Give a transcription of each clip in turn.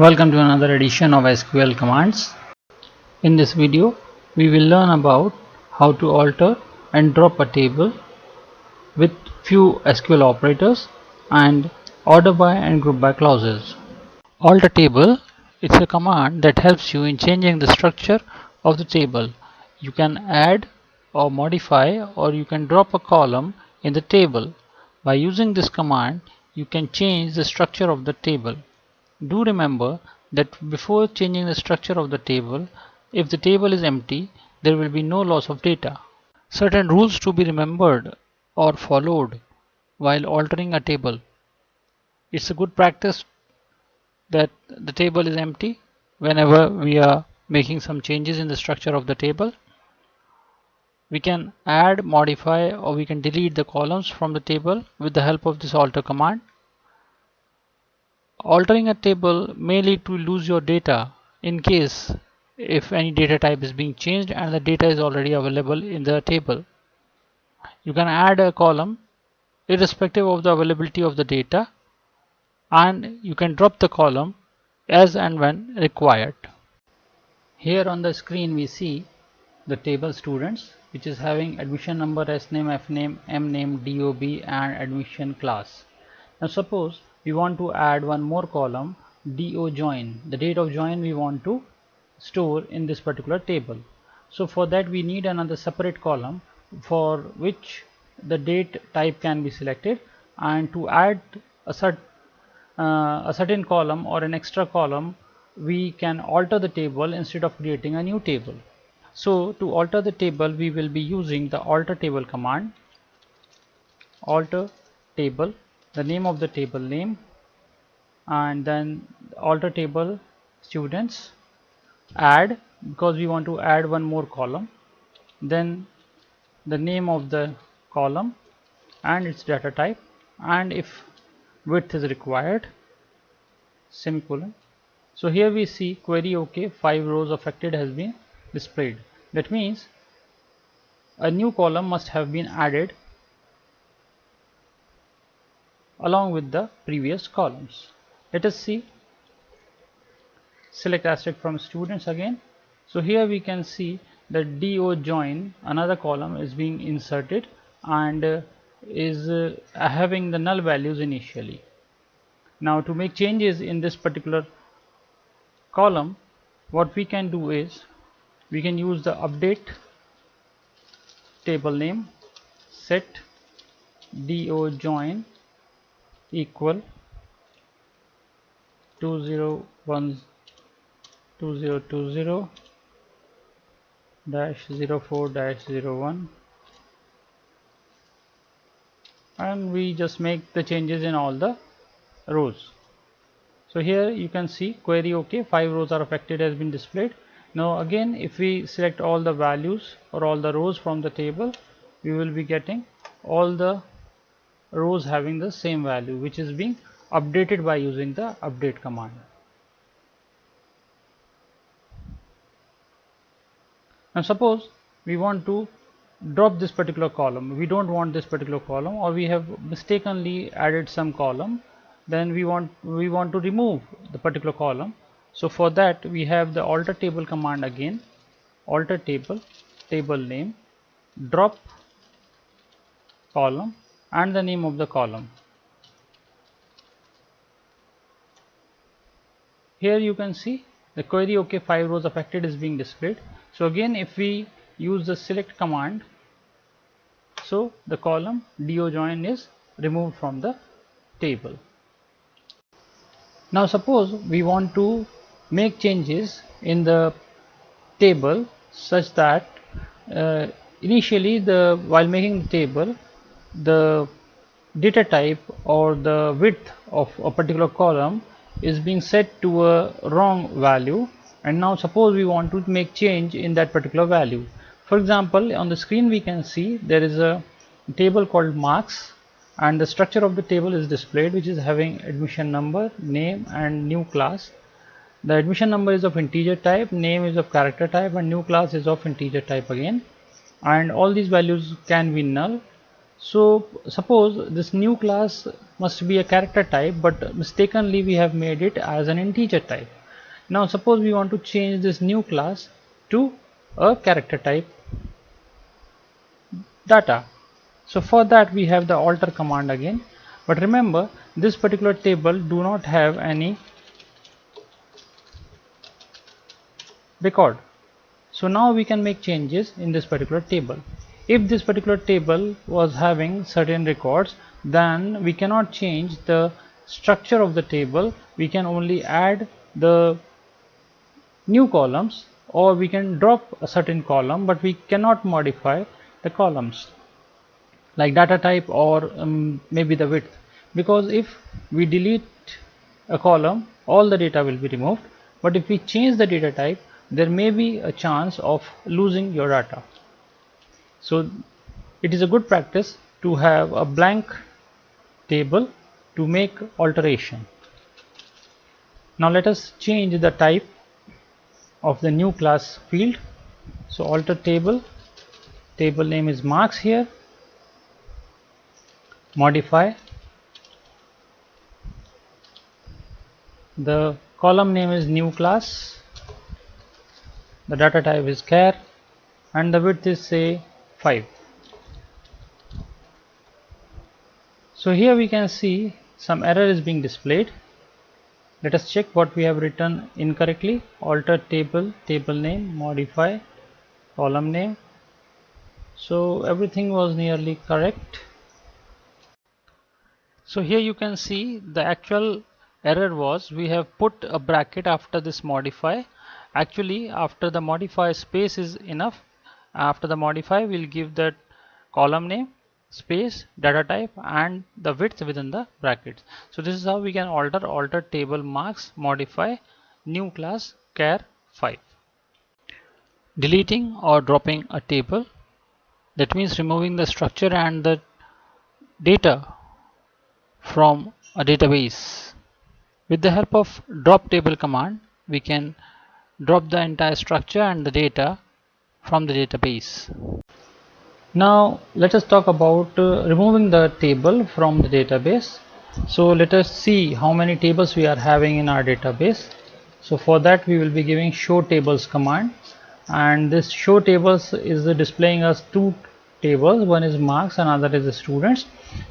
Welcome to another edition of SQL commands. In this video, we will learn about how to alter and drop a table with few SQL operators and order by and group by clauses. Alter table is a command that helps you in changing the structure of the table. You can add or modify, or you can drop a column in the table. By using this command, you can change the structure of the table. Do remember that before changing the structure of the table, if the table is empty, there will be no loss of data. Certain rules to be remembered or followed while altering a table. It's a good practice that the table is empty whenever we are making some changes in the structure of the table. We can add, modify, or we can delete the columns from the table with the help of this alter command. Altering a table may lead to lose your data in case if any data type is being changed and the data is already available in the table. You can add a column irrespective of the availability of the data, and you can drop the column as and when required. Here on the screen we see the table students, which is having admission number, S name, F name, M name, DOB and admission class. Now suppose we want to add one more column, DO join. The date of join we want to store in this particular table. So for that we need another separate column for which the date type can be selected, and to add a certain column or an extra column, we can alter the table instead of creating a new table. So to alter the table, we will be using the alter table command. Alter table, the name of the table name, and then alter table students, add, because we want to add one more column, then the name of the column and its data type, and if width is required, semicolon. So here we see query OK, 5 rows affected has been displayed. That means a new column must have been added along with the previous columns. Let us see. Select asterisk from students again. So here we can see that DO join, another column is being inserted and is having the null values initially. Now to make changes in this particular column, what we can do is we can use the update table name, set DO join equal 2020-04-01, and we just make the changes in all the rows. So here you can see query OK, 5 rows are affected has been displayed. Now again, if we select all the values or all the rows from the table, we will be getting all the rows having the same value, which is being updated by using the update command. Now suppose we want to drop this particular column, we don't want this particular column, or we have mistakenly added some column, then we want to remove the particular column. So for that we have the alter table command again, alter table, table name, drop column and the name of the column. Here you can see the query OK, 5 rows affected is being displayed. So again, if we use the select command, so the column DO join is removed from the table. Now suppose we want to make changes in the table such that initially while making the table, the data type or the width of a particular column is being set to a wrong value, and now suppose we want to make change in that particular value. For example, on the screen we can see there is a table called marks, and the structure of the table is displayed, which is having admission number, name and new class. The admission number is of integer type, name is of character type, and new class is of integer type again, and all these values can be null. So suppose this new class must be a character type, but mistakenly we have made it as an integer type. Now suppose we want to change this new class to a character type data. So for that we have the alter command again, but remember this particular table do not have any record. So now we can make changes in this particular table. If this particular table was having certain records, then we cannot change the structure of the table. We can only add the new columns, or we can drop a certain column, but we cannot modify the columns like data type or maybe the width, because if we delete a column, all the data will be removed, but if we change the data type, there may be a chance of losing your data. So it is a good practice to have a blank table to make alteration. Now let us change the type of the new class field. So alter table, table name is marks here, modify, the column name is new class, the data type is char, and the width is say 5. So here we can see some error is being displayed. Let us check what we have written incorrectly. Alter table, table name, modify, column name. So everything was nearly correct. So here you can see the actual error was we have put a bracket after this modify. Actually after the modify space is enough. After the modify we'll give that column name, space, data type, and the width within the brackets. So this is how we can alter table marks, modify, new class char 5. Deleting or dropping a table, that means removing the structure and the data from a database. With the help of drop table command, we can drop the entire structure and the data from the database. Now let us talk about removing the table from the database. So let us see how many tables we are having in our database. So for that we will be giving show tables command, and this show tables is displaying us two tables. One is marks, another is the students.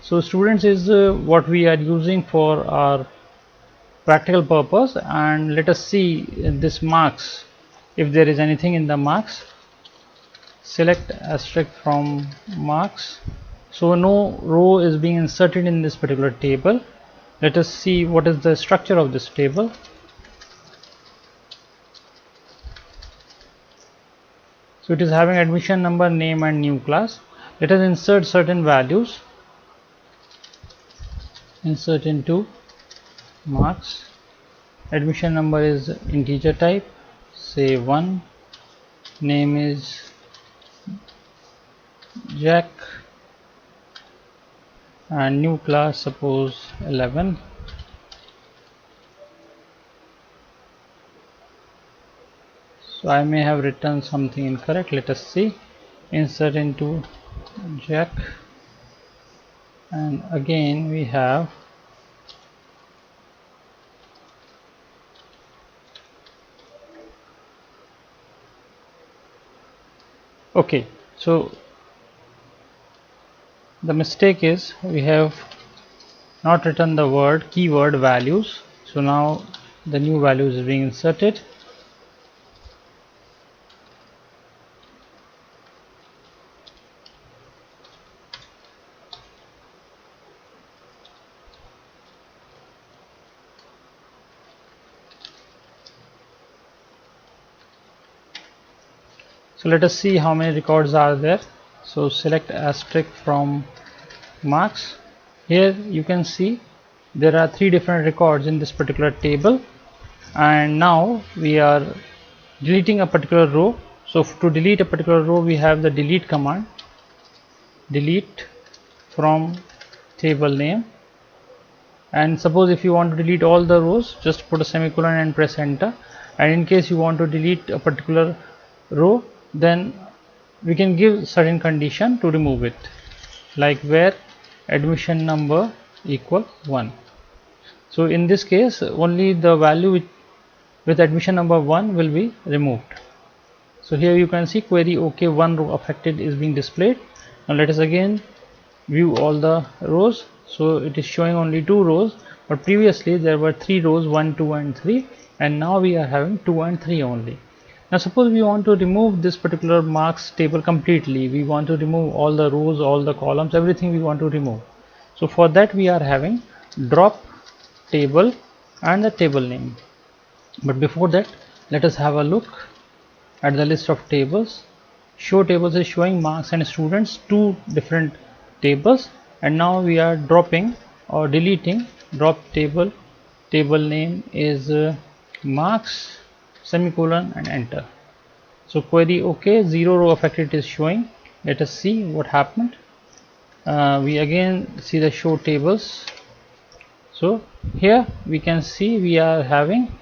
So students is what we are using for our practical purpose, and let us see this marks, if there is anything in the marks. Select asterisk from marks. So no row is being inserted in this particular table. Let us see what is the structure of this table. So it is having admission number, name, and new class. Let us insert certain values. Insert into marks. Admission number is integer type, say 1. Name is Jack, and new class suppose 11. So I may have written something incorrect. Let us see. Insert into Jack, and again we have okay. So the mistake is we have not written the word keyword values. So now the new values is being inserted. So let us see how many records are there. So select asterisk from marks. Here you can see there are 3 different records in this particular table, and now we are deleting a particular row. So to delete a particular row we have the delete command. Delete from table name, and suppose if you want to delete all the rows, just put a semicolon and press enter. And in case you want to delete a particular row, then we can give certain condition to remove it, like where admission number equal 1. So in this case only the value with admission number 1 will be removed. So here you can see query OK, one row affected is being displayed. Now let us again view all the rows. So it is showing only 2 rows, but previously there were 3 rows, 1, 2 and 3, and now we are having 2 and 3 only. Now suppose we want to remove this particular marks table completely. We want to remove all the rows, all the columns, everything we want to remove. So for that we are having drop table and the table name. But before that, let us have a look at the list of tables. Show tables is showing marks and students, 2 different tables, and now we are dropping or deleting drop table. Table name is marks semicolon and enter. So query OK, 0 row affected is showing. Let us see what happened. We again see the show tables. So here we can see we are having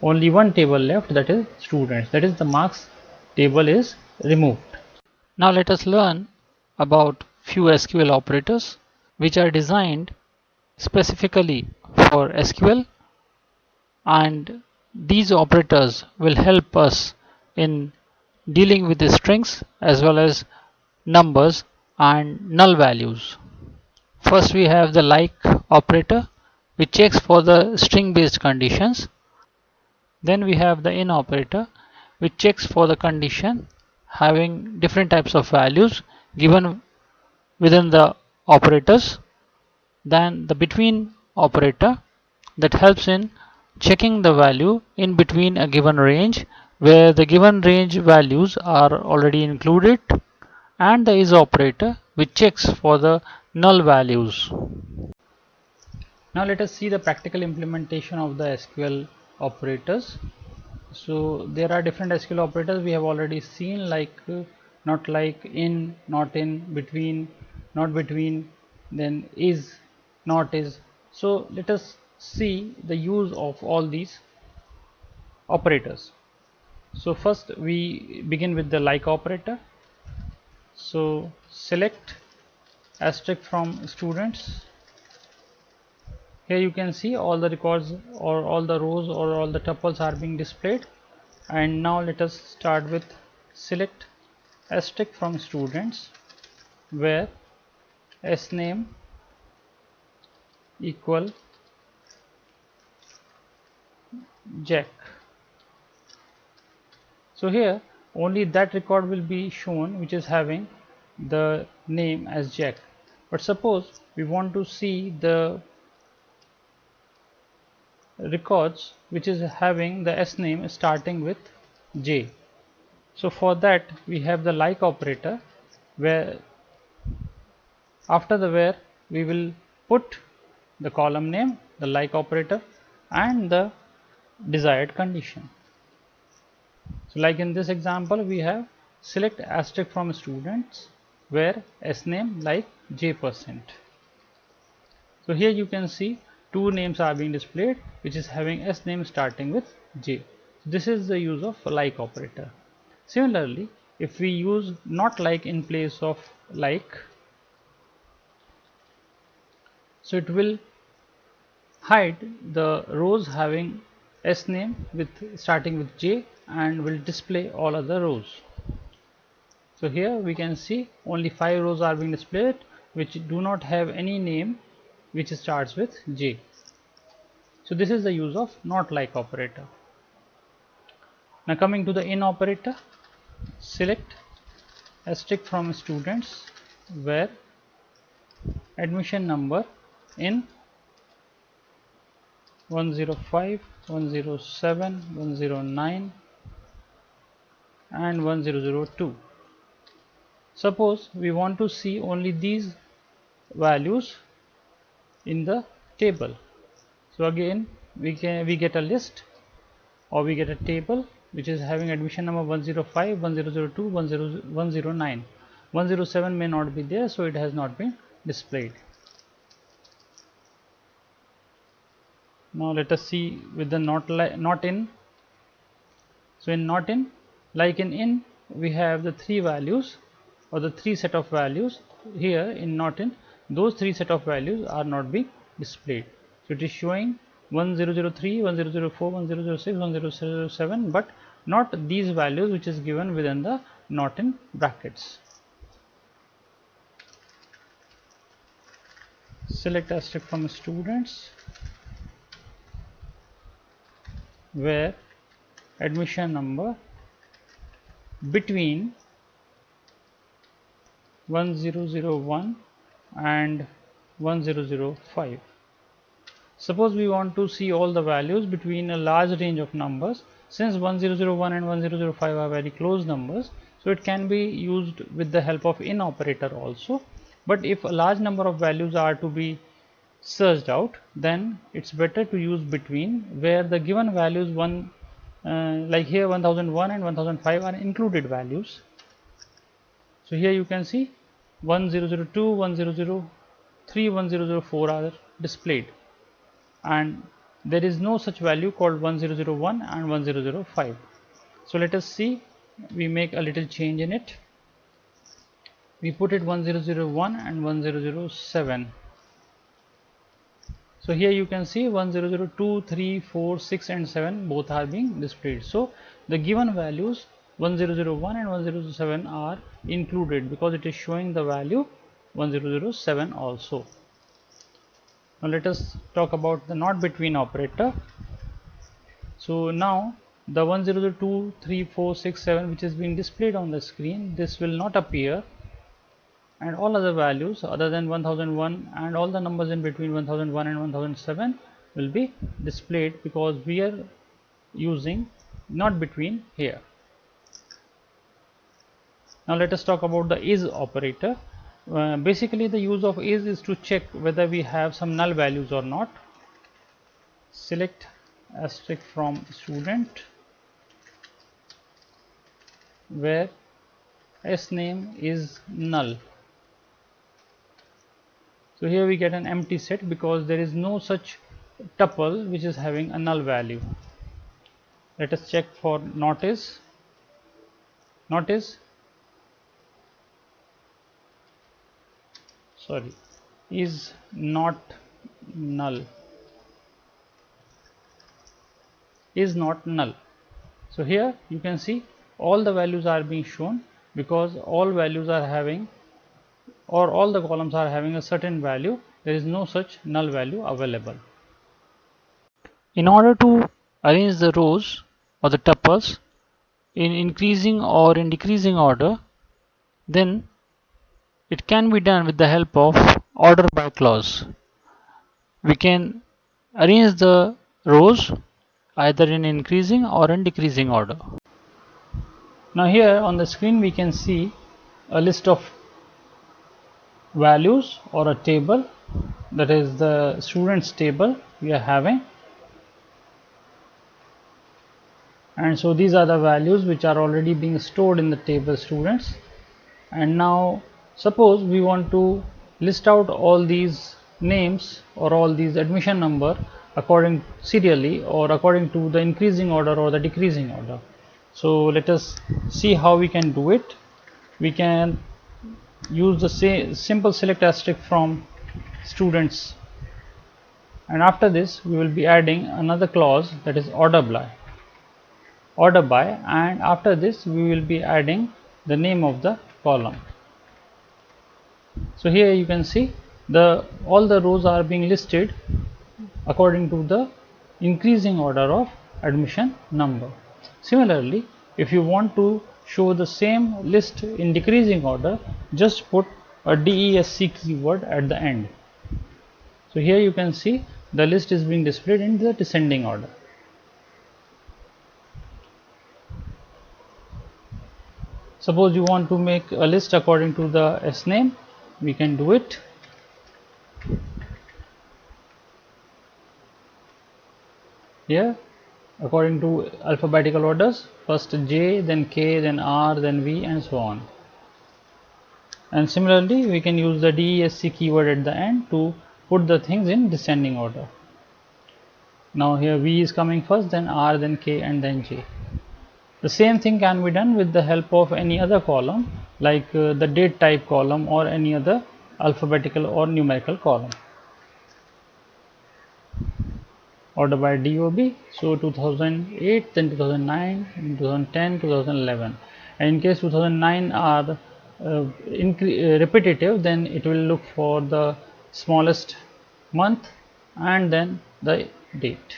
only one table left, that is students, that is the marks table is removed. Now let us learn about few SQL operators which are designed specifically for SQL, and these operators will help us in dealing with the strings as well as numbers and null values. First we have the like operator which checks for the string based conditions. Then we have the in operator which checks for the condition having different types of values given within the operators. Then the between operator that helps in checking the value in between a given range where the given range values are already included, and the is operator which checks for the null values. Now let us see the practical implementation of the SQL operators. So there are different SQL operators we have already seen, like not like, in, not in, between, not between, then is, not is. So let us see the use of all these operators. So first we begin with the like operator. So select asterisk from students. Here you can see all the records or all the rows or all the tuples are being displayed. And now let us start with select asterisk from students where sname equal Jack. So here only that record will be shown which is having the name as Jack. But suppose we want to see the records which is having the sname starting with J. So for that we have the like operator where after the where we will put the column name, the like operator, and the desired condition. So like in this example we have select asterisk from students where sname like J%. So here you can see 2 names are being displayed which is having sname starting with J. This is the use of like operator. Similarly, if we use not like in place of like, so it will hide the rows having sname with starting with J and will display all other rows. So here we can see only 5 rows are being displayed which do not have any name which starts with J. So this is the use of not like operator. Now coming to the in operator, select asterisk from students where admission number in 105, 107, 109 and 1002. Suppose we want to see only these values in the table. So again we get a list or we get a table which is having admission number 105, 1002, 109. 107 may not be there, so it has not been displayed. Now let us see with the not in. So in not in, like in we have the 3 values or the 3 set of values. Here in not in, those 3 set of values are not being displayed. So it is showing 1003, 1004, 1006, 1007, but not these values which is given within the not in brackets. Select asterisk from students where admission number between 1001 and 1005. Suppose we want to see all the values between a large range of numbers. Since 1001 and 1005 are very close numbers, so it can be used with the help of in operator also. But if a large number of values are to be searched out, then it's better to use between, where the given values like here 1001 and 1005 are included values. So here you can see 1002, 1003, 1004 are displayed, and there is no such value called 1001 and 1005. So let us see, we make a little change in it. We put it 1001 and 1007. So here you can see 1002, 3, 4, 6 and 7 both are being displayed. So the given values 1001 and 1007 are included because it is showing the value 1007 also. Now let us talk about the not between operator. So now the 1002, 3, 4, 6, 7 which is being displayed on the screen, this will not appear, and all other values other than 1001 and all the numbers in between 1001 and 1007 will be displayed because we are using not between here. Now let us talk about the is operator. Basically the use of is to check whether we have some null values or not. Select asterisk from student where s name is null. So here we get an empty set because there is no such tuple which is having a null value. Let us check for not is. Is not null. Is not null. So here you can see all the values are being shown because all values are having, or all the columns are having a certain value. There is no such null value available. In order to arrange the rows or the tuples in increasing or in decreasing order, then it can be done with the help of order by clause. We can arrange the rows either in increasing or in decreasing order. Now here on the screen we can see a list of values or a table, that is the students table we are having, and so these are the values which are already being stored in the table students. And now suppose we want to list out all these names or all these admission number according serially or according to the increasing order or the decreasing order. So let us see how we can do it. We can use the simple select asterisk from students, and after this we will be adding another clause, that is order by, and after this we will be adding the name of the column. So here you can see all the rows are being listed according to the increasing order of admission number. Similarly, if you want to show the same list in decreasing order, just put a DESC keyword at the end. So here you can see the list is being displayed in the descending order. Suppose you want to make a list according to the S name, we can do it. Here according to alphabetical orders, first J, then K, then R, then V, and so on. And similarly we can use the DESC keyword at the end to put the things in descending order. Now here V is coming first, then R, then K, and then J. The same thing can be done with the help of any other column, like the date type column or any other alphabetical or numerical column. order by DOB. So 2008, then 2009, 2010, 2011. And in case 2009 are repetitive, then it will look for the smallest month and then the date.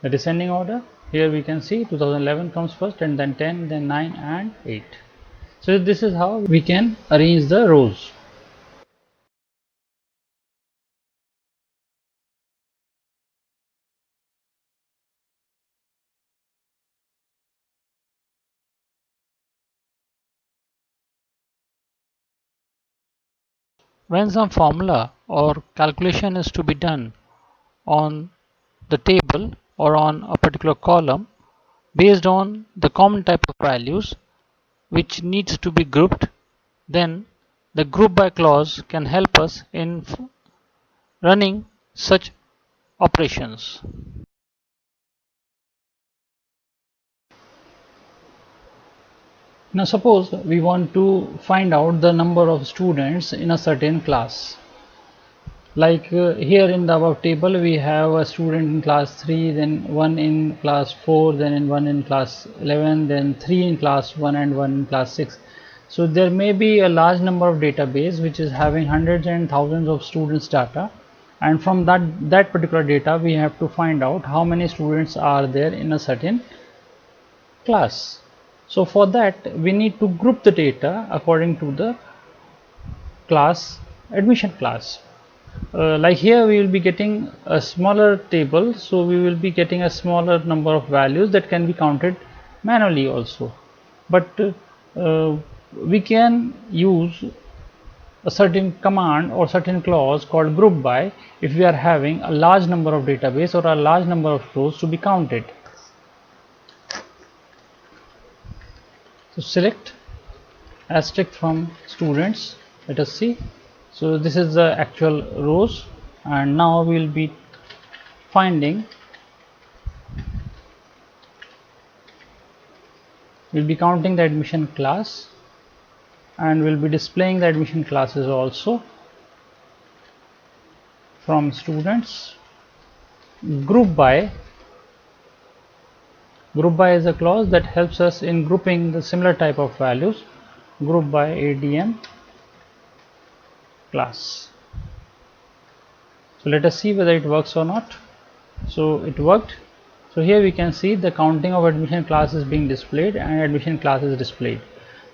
The descending order, here we can see 2011 comes first and then 10, then 9 and 8. So this is how we can arrange the rows. When some formula or calculation is to be done on the table or on a particular column based on the common type of values which needs to be grouped, then the group by clause can help us in running such operations. Now suppose we want to find out the number of students in a certain class. Like here in the above table we have a student in class 3, then 1 in class 4, then 1 in class 11, then 3 in class 1 and 1 in class 6. So there may be a large number of database which is having hundreds and thousands of students data, and from that particular data we have to find out how many students are there in a certain class. So for that we need to group the data according to the class, admission class. Like here we will be getting a smaller table, so we will be getting a smaller number of values that can be counted manually also, but we can use a certain command or certain clause called group by if we are having a large number of database or a large number of rows to be counted. So select asterisk from students, let us see. So this is the actual rows, and now we will be finding, we will be counting the admission class and we will be displaying the admission classes also from students. Group by is a clause that helps us in grouping the similar type of values. Group by ADM class. So let us see whether it works or not. So it worked. So here we can see the counting of admission class is being displayed and admission class is displayed.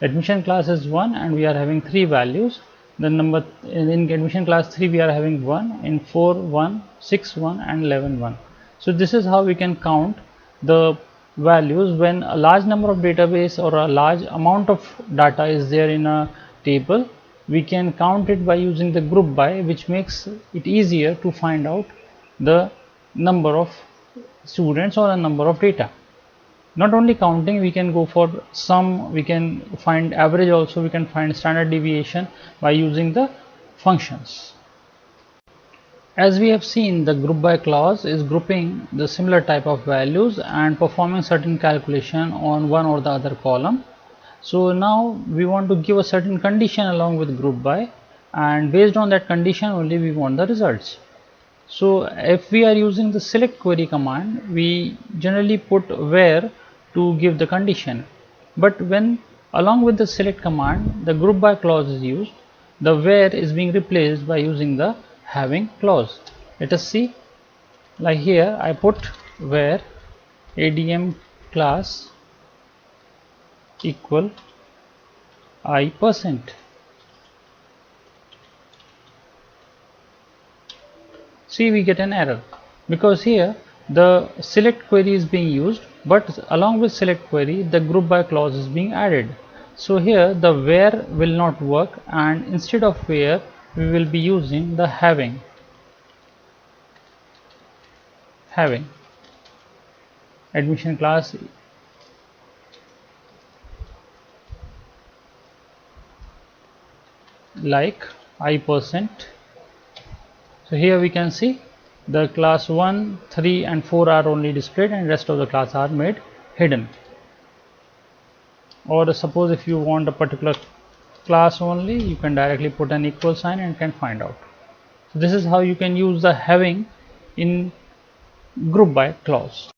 Admission class is 1 and we are having 3 values. The number in admission class 3 we are having 1, in 4 1, 6 1 and 11 1. So this is how we can count the values when a large number of database or a large amount of data is there in a table. We can count it by using the group by, which makes it easier to find out the number of students or a number of data. Not only counting, we can go for sum, we can find average also, we can find standard deviation by using the functions. As we have seen, the group by clause is grouping the similar type of values and performing certain calculation on one or the other column. So now we want to give a certain condition along with group by, and based on that condition only we want the results. So if we are using the select query command, we generally put where to give the condition, but when along with the select command the group by clause is used, the where is being replaced by using the having clause. Let us see, like here I put where ADM class equal I%. See, we get an error because here the select query is being used, but along with select query the group by clause is being added. So here the where will not work, and instead of where we will be using the having. Admission class like I%. So here we can see the class 1, 3 and 4 are only displayed and rest of the class are made hidden. Or suppose if you want a particular class only, you can directly put an equal sign and can find out. So this is how you can use the having in group by clause.